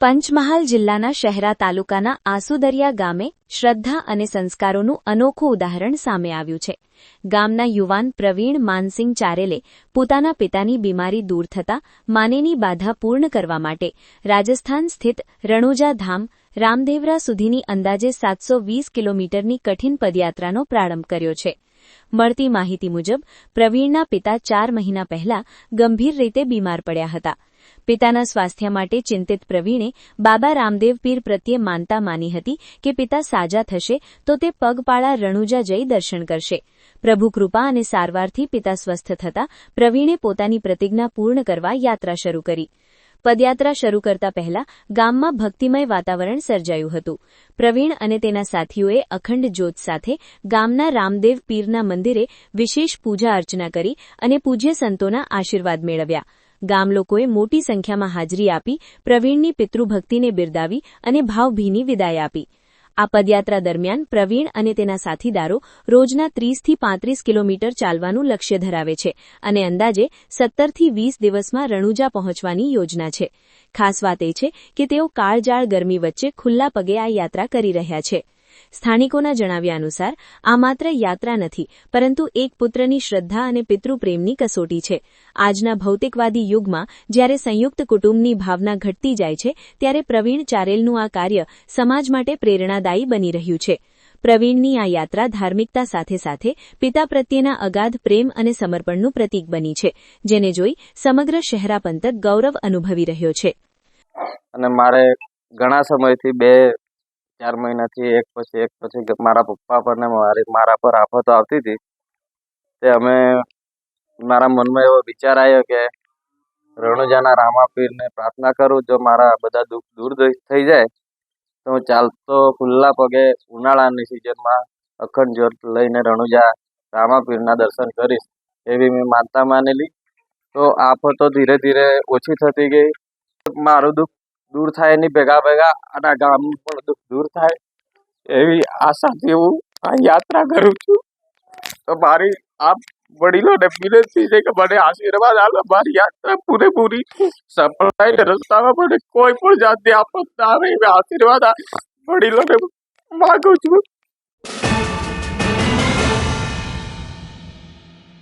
પંચમહાલ જિલ્લાના શહેરા તાલુકાના આસુદરિયા ગામે શ્રદ્ધા અને સંસ્કારોનું અનોખું ઉદાહરણ સામે આવ્યું છે. ગામના યુવાન પ્રવીણ માનસિંહ ચારેલે પોતાના પિતાની બીમારી દૂર થતાં માનેની બાધા પૂર્ણ કરવા માટે રાજસ્થાન સ્થિત રણુજા ધામ રામદેવરા સુધીની અંદાજે 720 કિલોમીટરની કઠિન પદયાત્રાનો પ્રારંભ કર્યો છે. મળતી માહિતી મુજબ પ્રવીણના પિતા 4 મહિના પહેલા ગંભીર રીતે બીમાર પડ્યા હતા. પિતાના સ્વાસ્થ્ય માટે ચિંતિત પ્રવીણે બાબા રામદેવ પીર પ્રત્યે માનતા માની હતી કે પિતા સાજા થશે તો તે પગપાળા રણુજા જઈ દર્શન કરશે. પ્રભુ કૃપા અને સારવારથી પિતા સ્વસ્થ થતાં પ્રવીણે પોતાની પ્રતિજ્ઞા પૂર્ણ કરવા યાત્રા શરૂ કરી. પદયાત્રા શરૂ કરતા પહેલા ગામમાં ભક્તિમય વાતાવરણ સર્જાયું હતું. પ્રવીણ અને તેના સાથીઓએ અખંડ જ્યોત સાથે ગામના રામદેવ પીરના મંદિરે વિશેષ પૂજા અર્ચના કરી અને પૂજ્ય સંતોના આશીર્વાદ મેળવ્યા. ગામ લોકોએ મોટી સંખ્યામાં હાજરી આપી પ્રવીણની પિતૃભક્તિને બિરદાવી અને ભાવભીની વિદાય આપી. આ પદયાત્રા દરમિયાન પ્રવીણ અને તેના સાથીદારો રોજના 30થી 35 કિલોમીટર ચાલવાનું લક્ષ્ય ધરાવે છે અને અંદાજે 17થી 20 દિવસમાં રણુજા પહોંચવાની યોજના છે. ખાસ વાત એ છે કે તેઓ કાળજાળ ગરમી વચ્ચે ખુલ્લા પગે આ યાત્રા કરી રહ્યા છે. સ્થાનિકોના જણાવ્યા અનુસાર આ માત્ર યાત્રા નથી પરંતુ એક પુત્રની શ્રદ્ધા અને પિતૃપ્રેમની કસોટી છે. આજના ભૌતિકવાદી યુગમાં જ્યારે સંયુક્ત કુટુંબની ભાવના ઘટતી જાય છે ત્યારે પ્રવીણ ચારેલનું આ કાર્ય સમાજ માટે પ્રેરણાદાયી બની રહ્યું છે. પ્રવીણની આ યાત્રા ધાર્મિકતા સાથે સાથે પિતા પ્રત્યેના અગાધ પ્રેમ અને સમર્પણનું પ્રતીક બની છે, જેને જોઈ સમગ્ર શહેરા પંથક ગૌરવ અનુભવી રહ્યો છે. અને મારે ઘણા સમયથી 4 મહિનાથી એક પછી મારા પપ્પા પર ને મારા પર આફતો આવતી હતી. તે અમે મારા મનમાં એવો વિચાર આવ્યો કે રણુજાના રામાપીરને પ્રાર્થના કરું, જો મારા બધા દુઃખ દૂર થઈ જાય તો હું ચાલતો ખુલ્લા પગે ઉનાળાની સિઝનમાં અખંડ જ્યોત લઈને રણુજા રામાપીરના દર્શન કરીશ એવી મેં માનતા માનેલી. તો આફતો ધીરે ધીરે ઓછી થતી ગઈ. મારું દુઃખ દૂર થાય એની ભેગા અને ગામનું પણ દુઃખ દૂર થાય એવી આશાથી હું આ યાત્રા કરું છું. તો મારી આપ વડીલોને વિનંતી છે કે મને આશીર્વાદ આપો, મારી યાત્રા પૂરેપૂરી સફળ થાય, રસ્તામાં મને કોઈ પણ જાતની આફત ના આવે એવા આશીર્વાદ વડીલોને માગું છું.